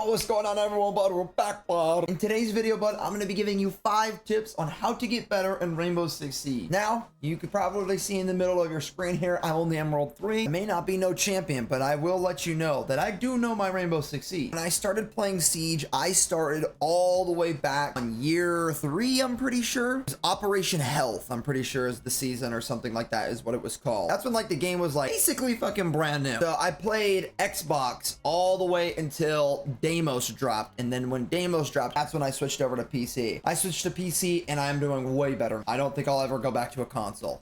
Yo, what's going on, everyone? Bud, we're back, bud. In today's video, bud, I'm going to be giving you 5 tips on how to get better in Rainbow Six Siege. Now, you could probably see in the middle of your screen here, I'm only Emerald 3. I may not be no champion, but I will let you know that I do know my Rainbow Six Siege. When I started playing Siege, I started all the way back on year 3, I'm pretty sure. It was Operation Health, I'm pretty sure is the season or something like that is what it was called. That's when like the game was like basically fucking brand new. So I played Xbox all the way until Deimos dropped, and then when Deimos dropped, that's when I switched over to PC. I switched to PC and I'm doing way better. I don't think I'll ever go back to a console,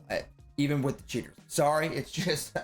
even with the cheaters. Sorry, it's just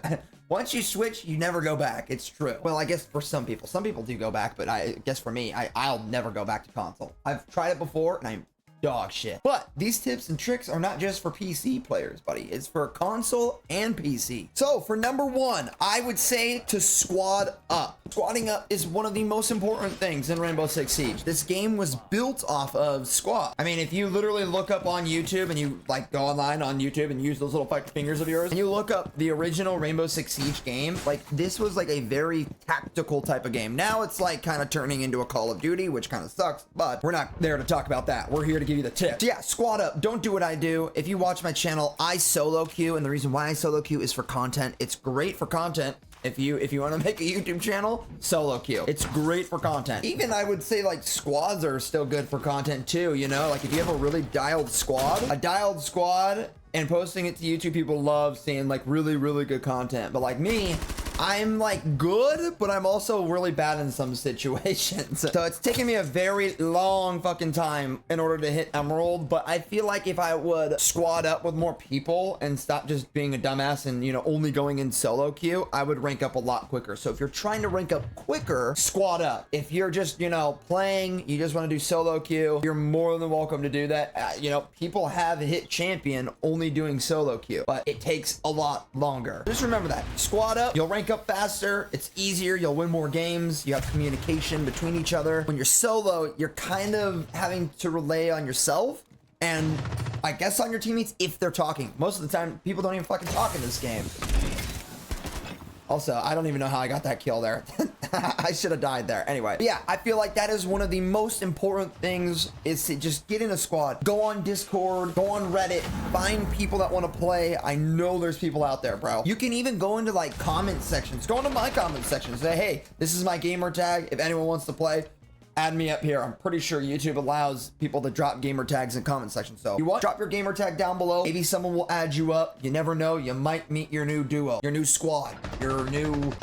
once you switch, you never go back. It's true. Well, I guess for some people do go back, but I guess for me, I'll never go back to console. I've tried it before and I'm dog shit. But these tips and tricks are not just for PC players, buddy. It's for console and PC. So for number 1, I would say to squad up. Squadding up is one of the most important things in Rainbow Six Siege. This game was built off of squad. I mean, if you literally look up on YouTube and you like go online on YouTube and use those little fucking fingers of yours and you look up the original Rainbow Six Siege game, like this was like a very tactical type of game. Now it's like kind of turning into a Call of Duty, which kind of sucks, but we're not there to talk about that. We're here to give you the tips. So yeah, squad up. Don't do what I do. If you watch my channel, I solo queue, and the reason why I solo queue is for content. It's great for content. If you want to make a YouTube channel, solo queue. It's great for content. Even I would say like squads are still good for content too, you know? Like if you have a really dialed squad, and posting it to YouTube, people love seeing like really good content. But like me, I'm like good, but I'm also really bad in some situations. So it's taken me a very long fucking time in order to hit Emerald, but I feel like if I would squad up with more people and stop just being a dumbass and, you know, only going in solo queue, I would rank up a lot quicker. So if you're trying to rank up quicker, squad up. If you're just, you know, playing, you just want to do solo queue, you're more than welcome to do that. You know, people have hit champion only doing solo queue, but it takes a lot longer. Just remember that. Squad up, you'll rank up faster, it's easier, you'll win more games, you have communication between each other. When you're solo, you're kind of having to rely on yourself and I guess on your teammates if they're talking. Most of the time, people don't even fucking talk in this game. Also, I don't even know how I got that kill there. I should have died there. Anyway, but yeah, I feel like that is one of the most important things is to just get in a squad. Go on Discord, go on Reddit, find people that want to play. I know there's people out there, bro. You can even go into like comment sections. Go into my comment section. Say, hey, this is my gamer tag. If anyone wants to play, add me up here. I'm pretty sure YouTube allows people to drop gamer tags in comment section. So you want drop your gamer tag down below. Maybe someone will add you up. You never know. You might meet your new duo, your new squad, your new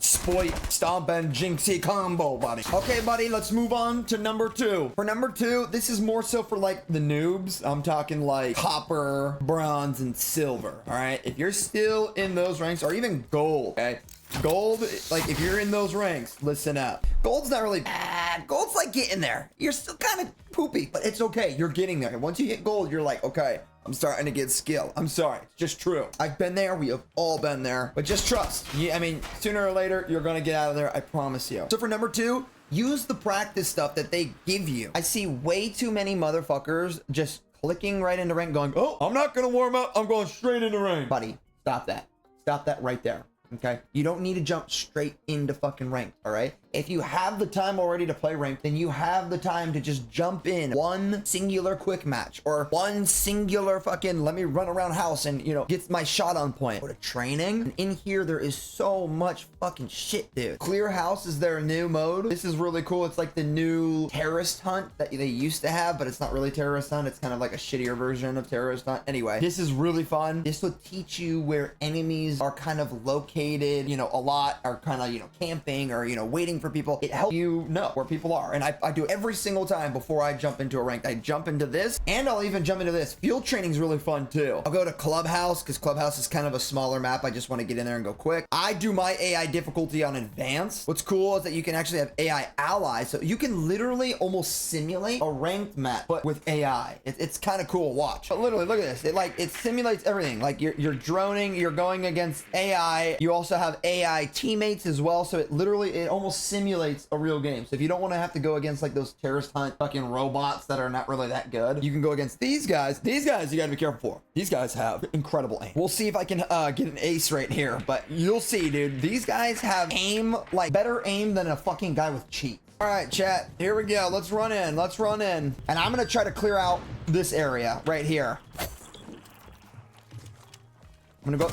Spoit, Stomp, and Jinxie combo, buddy. Okay, buddy, let's move on to number 2. For number 2, this is more so for like the noobs. I'm talking like copper, bronze, and silver. All right, if you're still in those ranks, or even gold, okay? Gold, like if you're in those ranks, listen up. Gold's not really bad. Gold's like getting there. You're still kind of poopy, but it's okay. You're getting there. Once you hit gold, you're like, okay, I'm starting to get skill. I'm sorry, it's just true. I've been there. We have all been there, but just trust. I mean, sooner or later, you're gonna get out of there. I promise you. So for number 2, use the practice stuff that they give you. I see way too many motherfuckers just clicking right into rank going, oh, I'm not gonna warm up. I'm going straight into rank. Buddy, stop that. Stop that right there. Okay, you don't need to jump straight into fucking ranked. All right, if you have the time already to play ranked, then you have the time to just jump in one singular quick match or one singular fucking let me run around house and, you know, get my shot on point. Go to training, and in here there is so much fucking shit, dude. Clear house is their new mode. This is really cool. It's like the new terrorist hunt that they used to have, but it's not really terrorist hunt. It's kind of like a shittier version of terrorist hunt. Anyway, this is really fun. This will teach you where enemies are kind of located, you know, a lot are kind of, you know, camping or, you know, waiting for people. It helps you know where people are. And I do it every single time before I jump into a rank. I jump into this and I'll even jump into this. Field training is really fun too. I'll go to Clubhouse because Clubhouse is kind of a smaller map. I just want to get in there and go quick. I do my AI difficulty on advanced. What's cool is that you can actually have AI allies. So you can literally almost simulate a ranked map, but with AI. It's kind of cool. Watch. But literally, look at this. It simulates everything. Like you're droning, you're going against AI. You also have AI teammates as well. So it almost simulates a real game. So if you don't want to have to go against like those terrorist hunt fucking robots that are not really that good, you can go against these guys. These guys you gotta be careful for. These guys have incredible aim. We'll see if I can get an ace right here, but you'll see, dude. These guys have aim, like better aim than a fucking guy with cheats. All right, chat, here we go. Let's run in. Let's run in. And I'm going to try to clear out this area right here. I'm going to go.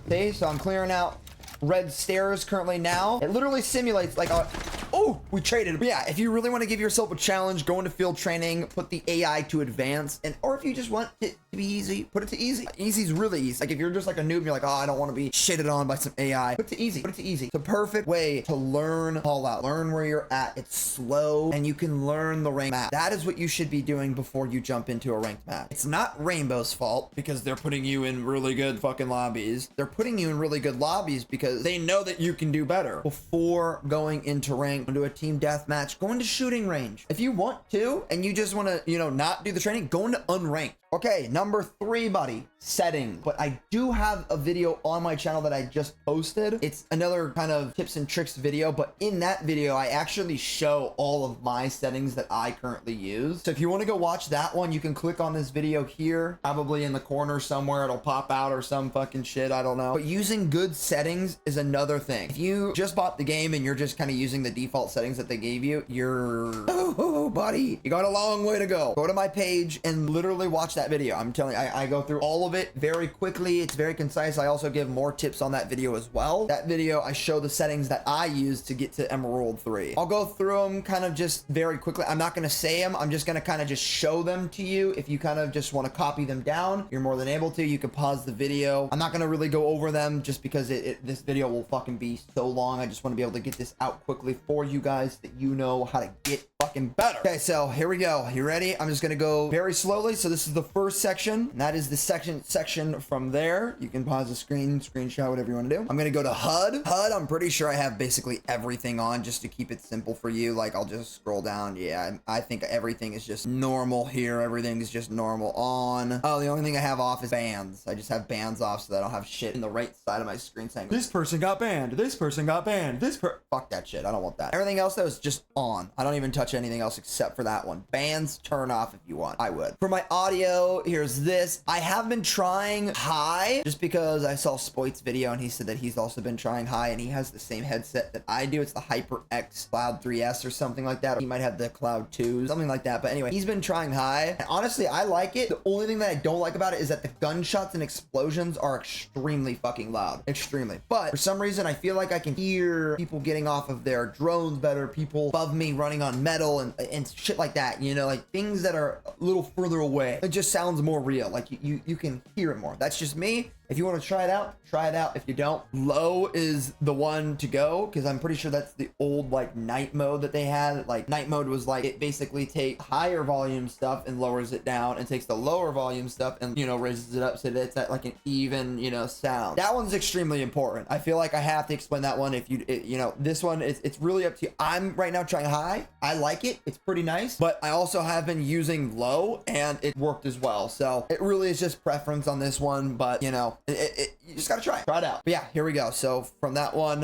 See, so I'm clearing out red stairs currently now. It literally simulates like a... Oh, we traded. But yeah, if you really want to give yourself a challenge, go into field training, put the AI to advanced, and or if you just want it to be easy, put it to easy. Easy's really easy. Like if you're just like a noob and you're like, oh, I don't want to be shitted on by some AI, put it to easy. Put it to easy. It's a perfect way to learn Fallout. Learn where you're at. It's slow, and you can learn the rank map. That is what you should be doing before you jump into a ranked match. It's not Rainbow's fault because they're putting you in really good fucking lobbies. They're putting you in really good lobbies because they know that you can do better. Before going into rank, into a team deathmatch, go into shooting range. If you want to, and you just want to, you know, not do the training, go into unranked. Okay, number 3, buddy, setting. But I do have a video on my channel that I just posted. It's another kind of tips and tricks video, but in that video, I actually show all of my settings that I currently use. So if you want to go watch that one, you can click on this video here, probably in the corner somewhere. It'll pop out or some fucking shit, I don't know. But using good settings is another thing. If you just bought the game and you're just kind of using the default settings that they gave you, you're, oh, buddy, you got a long way to go. Go to my page and literally watch that video. I'm telling you, I go through all of it very quickly. It's very concise. I also give more tips on that video as well. That video, I show the settings that I use to get to Emerald 3. I'll go through them kind of just very quickly. I'm not going to say them. I'm just going to kind of just show them to you. If you kind of just want to copy them down, you're more than able to. You can pause the video. I'm not going to really go over them just because this video will fucking be so long. I just want to be able to get this out quickly for you guys that you know how to get fucking better. Okay, so here we go. You ready? I'm just gonna go very slowly. So this is the first section, and that is the section from there. You can pause the screen, screenshot, whatever you want to do. I'm gonna go to HUD. HUD, I'm pretty sure I have basically everything on just to keep it simple for you. Like I'll just scroll down. Yeah, I think everything is just normal here. Everything is just normal on. Oh, the only thing I have off is bands. I just have bands off so that I don't have shit in the right side of my screen saying this person got banned. This person got banned. Fuck that shit. I don't want that. Everything else though is just on. I don't even touch anything else except for that one. Bands, turn off if you want. I would. For my audio, here's this. I have been trying high just because I saw Spoit's video and he said that he's also been trying high and he has the same headset that I do. It's the HyperX Cloud 3S or something like that. Or he might have the Cloud 2, something like that. But anyway, he's been trying high. And honestly, I like it. The only thing that I don't like about it is that the gunshots and explosions are extremely fucking loud. Extremely. But for some reason, I feel like I can hear people getting off of their drones better, people above me running on metal and shit like that, you know, like things that are a little further away. It just sounds more real. Like you can hear it more. That's just me. If you want to try it out, try it out. If you don't, low is the one to go because I'm pretty sure that's the old like night mode that they had. Like night mode was like it basically takes higher volume stuff and lowers it down and takes the lower volume stuff and, you know, raises it up so that it's at like an even, you know, sound. That one's extremely important. I feel like I have to explain that one. If you know, this one, it's really up to you. I'm right now trying high. I like it. It's pretty nice, but I also have been using low and it worked as well. So it really is just preference on this one, but you know, you just gotta try it out. But yeah, here we go. So from that one,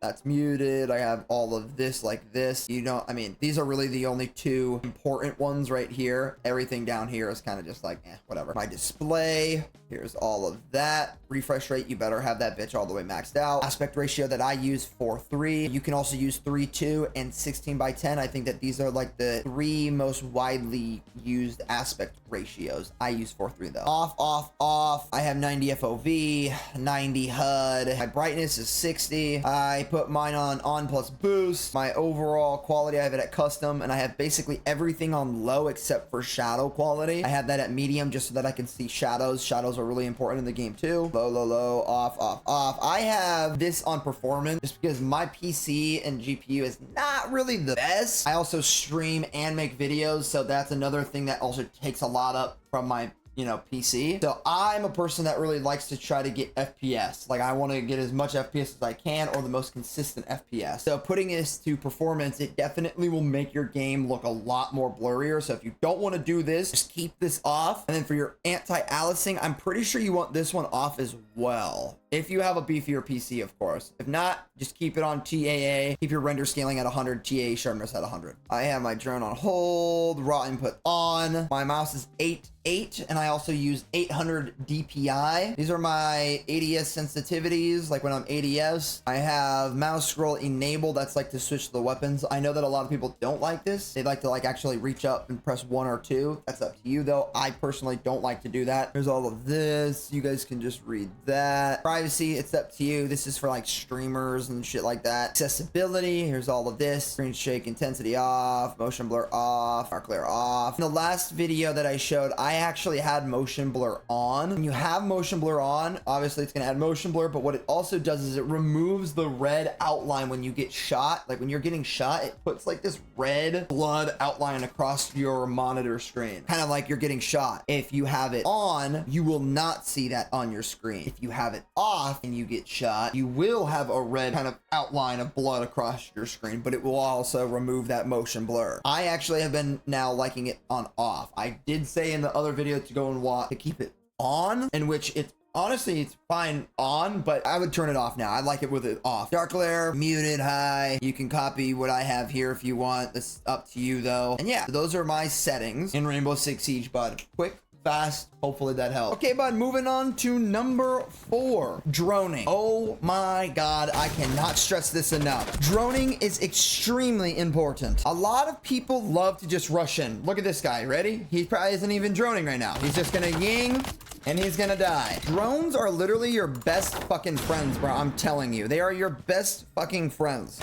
that's muted. I have all of this like this. You know, I mean, these are really the only two important ones right here. Everything down here is kind of just like, whatever. My display, here's all of that. Refresh rate, you better have that bitch all the way maxed out. Aspect ratio that I use 4:3. You can also use 3:2 and 16:10. I think that these are like the 3 most widely used aspect ratios. I use 4:3 though. Off, off, off. I have 90 FOV, 90 HUD. My brightness is 60. I put mine on plus boost. My overall quality, I have it at custom, and I have basically everything on low except for shadow quality. I have that at medium just so that I can see shadows. Shadows are really important in the game too. Low, low, low, off, off, off. I have this on performance just because my PC and GPU is not really the best. I also stream and make videos, so that's another thing that also takes a lot up from my, you know, PC. So I'm a person that really likes to try to get FPS. Like I want to get as much FPS as I can or the most consistent FPS. So putting this to performance, it definitely will make your game look a lot more blurrier. So if you don't want to do this, just keep this off. And then for your anti-aliasing, I'm pretty sure you want this one off as well. If you have a beefier PC, of course. If not, just keep it on TAA. Keep your render scaling at 100, TAA sharpness at 100. I have my drone on hold, raw input on. My mouse is 8.8, and I also use 800 DPI. These are my ADS sensitivities, like when I'm ADS. I have mouse scroll enabled. That's like to switch the weapons. I know that a lot of people don't like this. They like to like actually reach up and press 1 or 2. That's up to you though. I personally don't like to do that. There's all of this. You guys can just read that. Privacy, it's up to you. This is for like streamers and shit like that. Accessibility, here's all of this. Screen shake intensity off, motion blur off, dark glare off. In the last video that I showed, I actually had motion blur on. When you have motion blur on, obviously it's gonna add motion blur, but what it also does is it removes the red outline when you get shot. Like when you're getting shot, it puts like this red blood outline across your monitor screen, kind of like you're getting shot. If you have it on, you will not see that on your screen. If you have it off and you get shot, you will have a red kind of outline of blood across your screen, but it will also remove that motion blur. I actually have been now liking it on off. I did say in the other video to go and watch to keep it on, in which it's honestly, it's fine on, but I would turn it off now. I like it with it off. Dark glare, muted, high. You can copy what I have here if you want. This up to you though. And yeah, those are my settings in Rainbow Six Siege, bud. Quick, fast, hopefully that helps. Okay, bud, moving on to number 4, droning. Oh my God, I cannot stress this enough. Droning is extremely important. A lot of people love to just rush in. Look at this guy, ready? He probably isn't even droning right now. He's just gonna ying, and he's gonna die. Drones are literally your best fucking friends, bro. I'm telling you, they are your best fucking friends.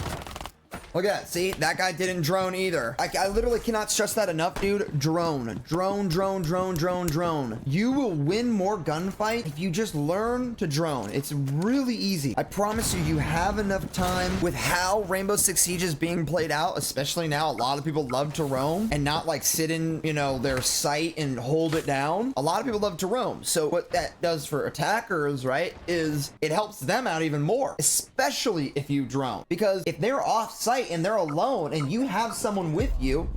Look at that. See, that guy didn't drone either. I literally cannot stress that enough, dude. Drone. Drone, drone, drone, drone, drone. You will win more gunfight if you just learn to drone. It's really easy. I promise you, you have enough time with how Rainbow Six Siege is being played out, especially now. A lot of people love to roam and not like sit in, you know, their sight and hold it down. A lot of people love to roam. So what that does for attackers, right, is it helps them out even more, especially if you drone. Because if they're off site and they're alone and you have someone with you,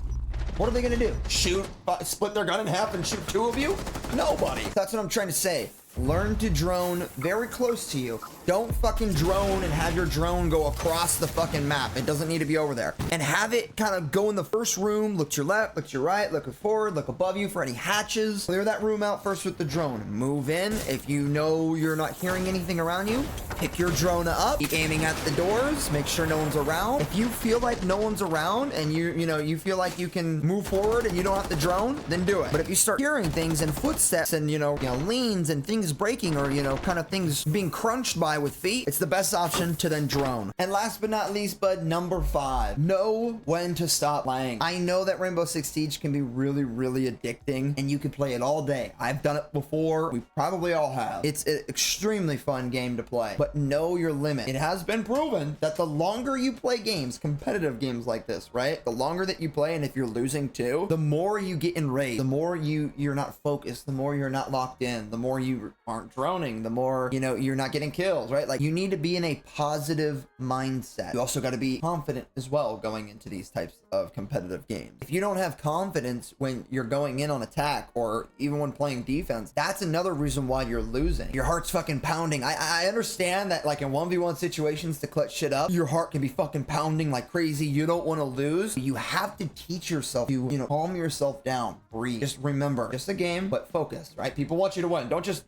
what are they gonna do? Shoot, split their gun in half and shoot 2 of you? Nobody. That's what I'm trying to say. Learn to drone very close to you. Don't fucking drone and have your drone go across the fucking map. It doesn't need to be over there. And have it kind of go in the first room, look to your left, look to your right, look forward, look above you for any hatches. Clear that room out first with the drone. Move in. If you know you're not hearing anything around you, pick your drone up, keep aiming at the doors, make sure no one's around. If you feel like no one's around and you feel like you can move forward and you don't have to drone, then do it. But if you start hearing things and footsteps and leans and things breaking or kind of things being crunched by with feet, it's the best option to then drone. And last but not least, bud, number 5, know when to stop playing. I know that Rainbow Six Siege can be really, really addicting and you can play it all day. I've done it before. We probably all have. It's an extremely fun game to play, but know your limit. It has been proven that the longer you play games, competitive games like this, right? The longer that you play, and if you're losing too, the more you get enraged, the more you're not focused, the more you're not locked in, the more you aren't droning, the more you're not getting kills, right? Like, you need to be in a positive mindset. You also got to be confident as well going into these types of competitive games. If you don't have confidence when you're going in on attack or even when playing defense, that's another reason why you're losing. Your heart's fucking pounding. I understand that, like, in 1v1 situations to clutch shit up, your heart can be fucking pounding like crazy. You don't want to lose. You have to teach yourself to calm yourself down, breathe. Just remember, just a game, but focus, right? People want you to win. Don't just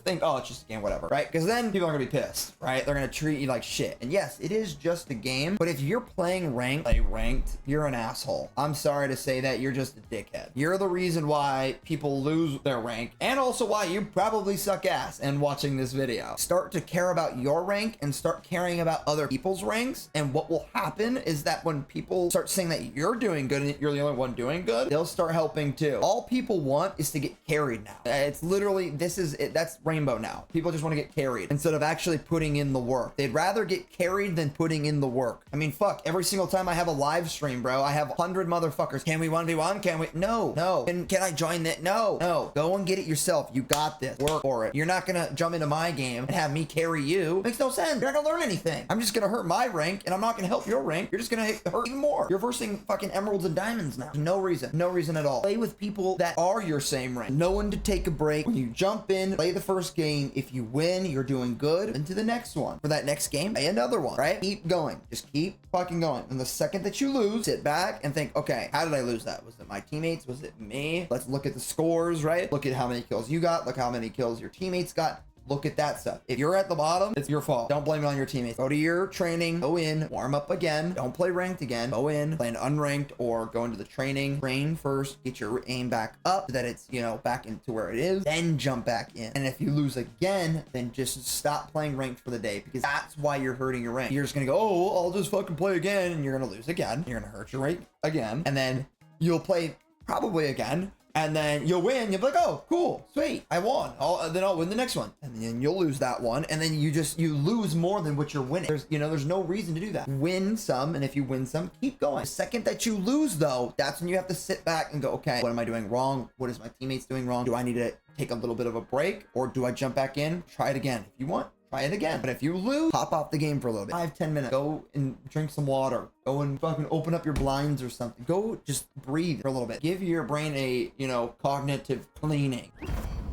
think, oh, it's just a game, whatever, right? Because then people are gonna be pissed, right? They're gonna treat you like shit. And yes, it is just a game, but if you're playing ranked, you're an asshole. I'm sorry to say that. You're just a dickhead. You're the reason why people lose their rank, and also why you probably suck ass and watching this video. Start to care about your rank and start caring about other people's ranks, and what will happen is that when people start saying that you're doing good and you're the only one doing good, they'll start helping too. All people want is to get carried now. It's literally, that's Rainbow now. People just want to get carried instead of actually putting in the work. They'd rather get carried than putting in the work. I mean, fuck, every single time I have a live stream, bro, I have 100 motherfuckers. Can we 1v1? Can we? No. Can I join that? No. Go and get it yourself. You got this. Work for it. You're not gonna jump into my game and have me carry you. Makes no sense. You're not gonna learn anything. I'm just gonna hurt my rank and I'm not gonna help your rank. You're just gonna hurt even more. You're versing fucking emeralds and diamonds now. No reason at all. Play with people that are your same rank. Know going to take a break. When you jump in, play the first game. If you win, you're doing good. Into the next one. For that next game, play another one, right? Keep going. Just keep fucking going. And the second that you lose, sit back and think, okay, how did I lose that? Was it my teammates? Was it me? Let's look at the scores, right? Look at how many kills you got. Look how many kills your teammates got. Look at that stuff. If you're at the bottom, it's your fault. Don't blame it on your teammates. Go to your training, go in, warm up again. Don't play ranked again. Go in, play an unranked, or go into the training. Train first, get your aim back up so that it's, you know, back into where it is. Then jump back in. And if you lose again, then just stop playing ranked for the day, because that's why you're hurting your rank. You're just gonna go, oh, I'll just fucking play again, and you're gonna lose again. You're gonna hurt your rank again, and then you'll play probably again. And then you'll win. You'll be like, oh, cool, sweet, I won. Then I'll win the next one. And then you'll lose that one. And then you lose more than what you're winning. There's no reason to do that. Win some, and if you win some, keep going. The second that you lose, though, that's when you have to sit back and go, okay, what am I doing wrong? What is my teammates doing wrong? Do I need to take a little bit of a break, or do I jump back in? Try it again. If you want, try it again. But if you lose, pop off the game for a little bit. 5-10 minutes. Go and drink some water. Go and fucking open up your blinds or something. Go just breathe for a little bit. Give your brain a, you know, cognitive cleaning.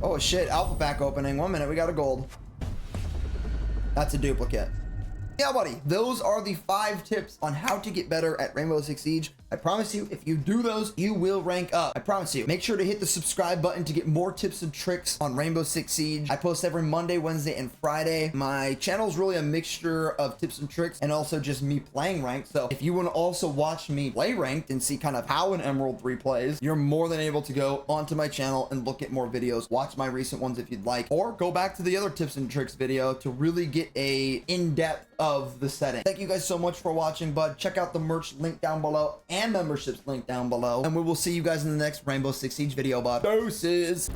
Oh shit, alpha pack opening. 1 minute, we got a gold. That's a duplicate. Yeah, buddy, those are the 5 tips on how to get better at Rainbow Six Siege. I promise you, if you do those, you will rank up. I promise you. Make sure to hit the subscribe button to get more tips and tricks on Rainbow Six Siege. I post every Monday, Wednesday, and Friday. My channel is really a mixture of tips and tricks and also just me playing ranked. So if you want to also watch me play ranked and see kind of how an Emerald 3 plays, you're more than able to go onto my channel and look at more videos. Watch my recent ones if you'd like, or go back to the other tips and tricks video to really get a in-depth of the setting. Thank you guys so much for watching, bud. Check out the merch link down below and memberships link down below, and we will see you guys in the next Rainbow Six Siege video, bud. Doses.